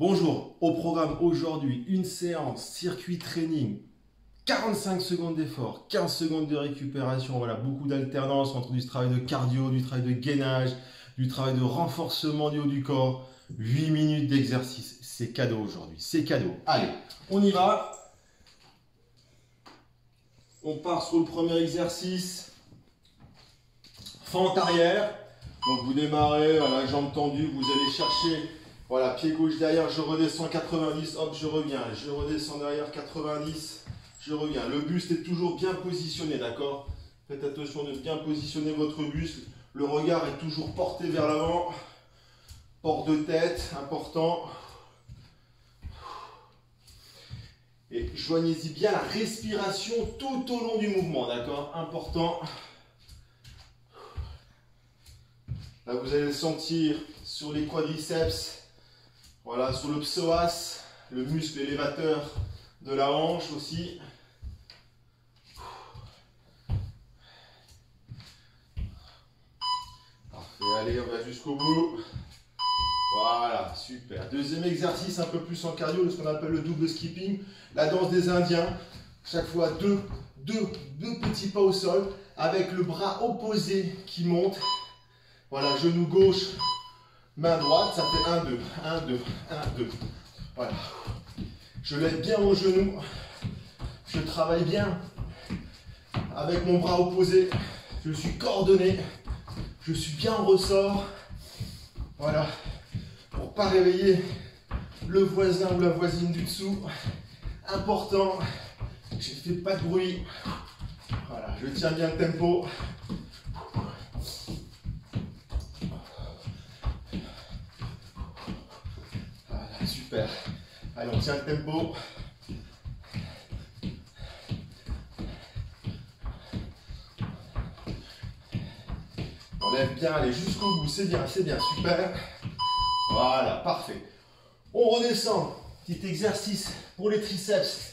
Bonjour, au programme aujourd'hui, une séance circuit training, 45 secondes d'effort, 15 secondes de récupération, voilà, beaucoup d'alternance entre du travail de cardio, du travail de gainage, du travail de renforcement du haut du corps, 8 minutes d'exercice, c'est cadeau aujourd'hui, c'est cadeau. Allez, on y va. On part sur le premier exercice, fente arrière, donc vous démarrez à la jambe tendue, vous allez chercher. Voilà, pied gauche derrière, je redescends 90, hop, je reviens, je redescends derrière 90, je reviens. Le buste est toujours bien positionné, d'accord? Faites attention de bien positionner votre buste. Le regard est toujours porté vers l'avant. Port de tête, important. Et joignez-y bien la respiration tout au long du mouvement, d'accord? Important. Là, vous allez le sentir sur les quadriceps. Voilà, sur le psoas, le muscle élévateur de la hanche aussi. Parfait, allez, on va jusqu'au bout. Voilà, super. Deuxième exercice, un peu plus en cardio, ce qu'on appelle le double skipping. La danse des Indiens. Chaque fois, deux petits pas au sol avec le bras opposé qui monte. Voilà, genou gauche. Main droite, ça fait 1, 2, 1, 2, 1, 2. Voilà. Je lève bien mon genou. Je travaille bien avec mon bras opposé. Je suis coordonné. Je suis bien en ressort. Voilà. Pour ne pas réveiller le voisin ou la voisine du dessous. Important. Je ne fais pas de bruit. Voilà. Je tiens bien le tempo. Super. Allez, on tient le tempo. On lève bien, allez jusqu'au bout, c'est bien, super. Voilà, parfait. On redescend. Petit exercice pour les triceps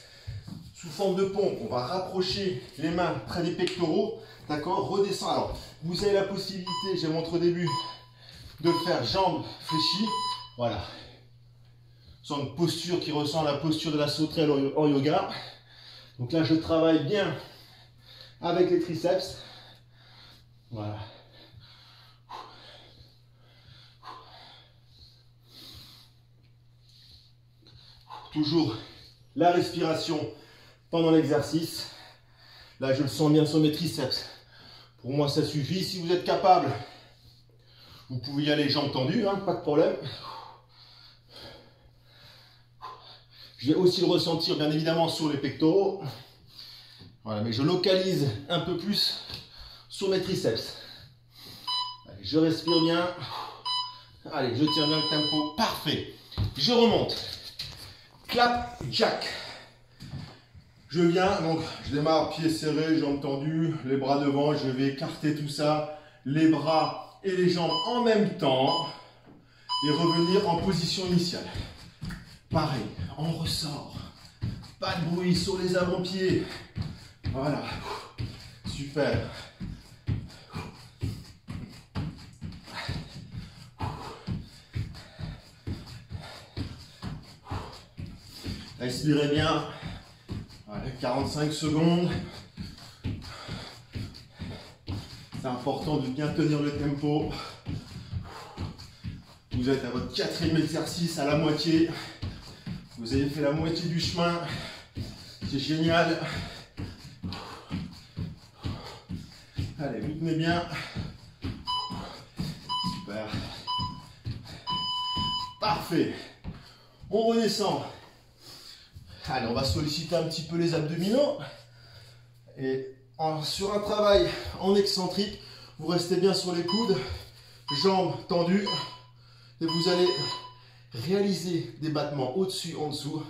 sous forme de pompe. On va rapprocher les mains près des pectoraux. D'accord, redescend. Alors, vous avez la possibilité, j'ai montré au début, de le faire jambes fléchies. Voilà. Sur une posture qui ressemble à la posture de la sauterelle en yoga. Donc là, je travaille bien avec les triceps. Voilà. Toujours la respiration pendant l'exercice. Là, je le sens bien sur mes triceps. Pour moi, ça suffit. Si vous êtes capable, vous pouvez y aller jambes tendues, hein, pas de problème. Je vais aussi le ressentir bien évidemment sur les pectoraux. Voilà, mais je localise un peu plus sur mes triceps. Allez, je respire bien. Allez, je tiens bien le tempo. Parfait. Je remonte. Clap, jack. Je viens, donc je démarre pieds serrés, jambes tendues, les bras devant. Je vais écarter tout ça, les bras et les jambes en même temps. Et revenir en position initiale. Pareil, on ressort. Pas de bruit sur les avant-pieds. Voilà. Super. Respirez bien. Voilà, 45 secondes. C'est important de bien tenir le tempo. Vous êtes à votre 4e exercice à la moitié. Vous avez fait la moitié du chemin. C'est génial. Allez, vous tenez bien. Super. Parfait. On redescend. Allez, on va solliciter un petit peu les abdominaux. Et sur un travail en excentrique, vous restez bien sur les coudes, jambes tendues. Et vous allez réaliser des battements au-dessus, en dessous.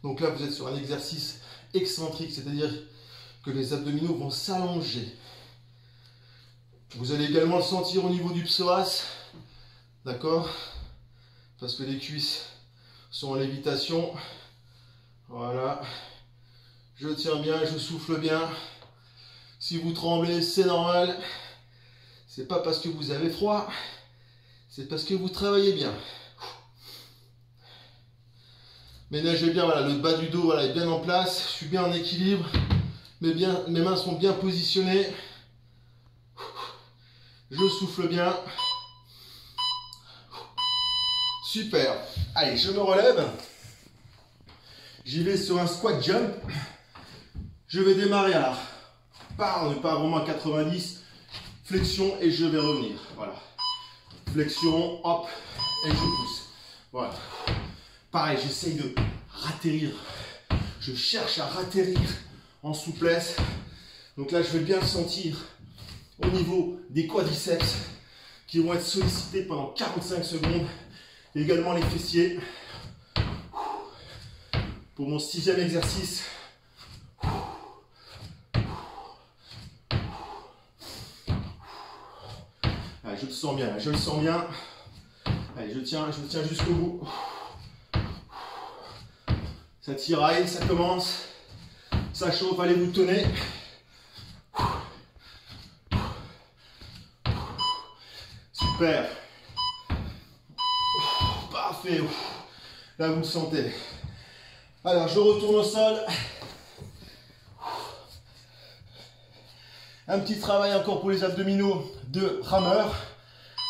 Donc là, vous êtes sur un exercice excentrique, c'est-à-dire que les abdominaux vont s'allonger. Vous allez également le sentir au niveau du psoas, d'accord? Parce que les cuisses sont en lévitation. Voilà. Je tiens bien, je souffle bien. Si vous tremblez, c'est normal. C'est pas parce que vous avez froid, c'est parce que vous travaillez bien. Ménagez bien, voilà, le bas du dos voilà, est bien en place. Je suis bien en équilibre. Mes mains sont bien positionnées. Je souffle bien. Super. Allez, je me relève. J'y vais sur un squat jump. Je vais démarrer alors par ne pas vraiment à 90. Flexion et je vais revenir. Voilà. Flexion, hop, et je pousse. Voilà. Pareil, j'essaye de ratterrir. Je cherche à ratterrir en souplesse. Donc là, je vais bien le sentir au niveau des quadriceps qui vont être sollicités pendant 45 secondes. Et également les fessiers. Pour mon 6e exercice. Allez, je le sens bien, je le sens bien. Allez, je tiens jusqu'au bout. Ça tiraille, ça commence. Ça chauffe, allez, vous tenez. Super. Parfait. Là, vous le sentez. Alors, je retourne au sol. Un petit travail encore pour les abdominaux de rameur.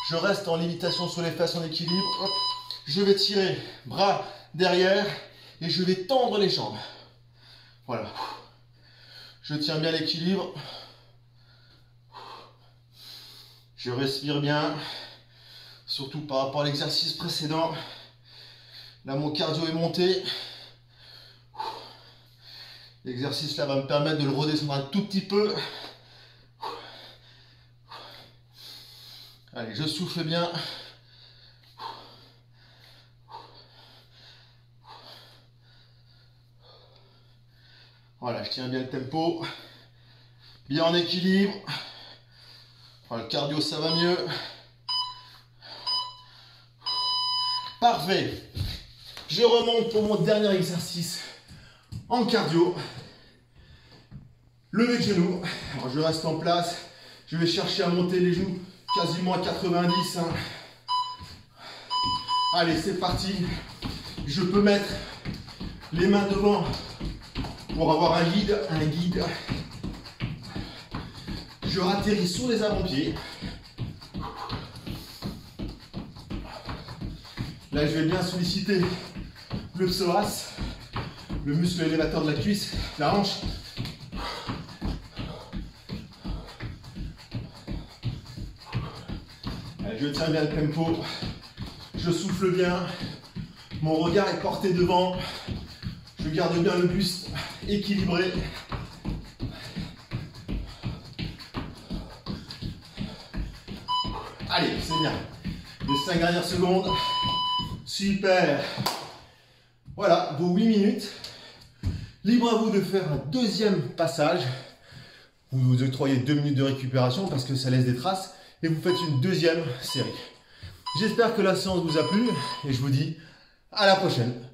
Je reste en lévitation sur les fesses en équilibre. Hop. Je vais tirer bras derrière et je vais tendre les jambes. Voilà. Je tiens bien l'équilibre. Je respire bien. Surtout par rapport à l'exercice précédent. Là, mon cardio est monté. L'exercice là va me permettre de le redescendre un tout petit peu. Allez, je souffle bien. Voilà, je tiens bien le tempo. Bien en équilibre. Voilà, le cardio, ça va mieux. Parfait. Je remonte pour mon dernier exercice en cardio. Levé de genoux. Alors, je reste en place. Je vais chercher à monter les genoux quasiment à 90. Hein. Allez, c'est parti. Je peux mettre les mains devant pour avoir un guide. Je ratterris sur les avant-pieds. Là, je vais bien solliciter le psoas, le muscle élévateur de la cuisse, la hanche. Allez, je tiens bien le tempo. Je souffle bien. Mon regard est porté devant. Je garde bien le buste équilibré. Allez, c'est bien. Les 5 dernières secondes. Super. Voilà, vos 8 minutes. Libre à vous de faire un deuxième passage. Vous vous octroyez 2 minutes de récupération parce que ça laisse des traces. Et vous faites une deuxième série. J'espère que la séance vous a plu et je vous dis à la prochaine.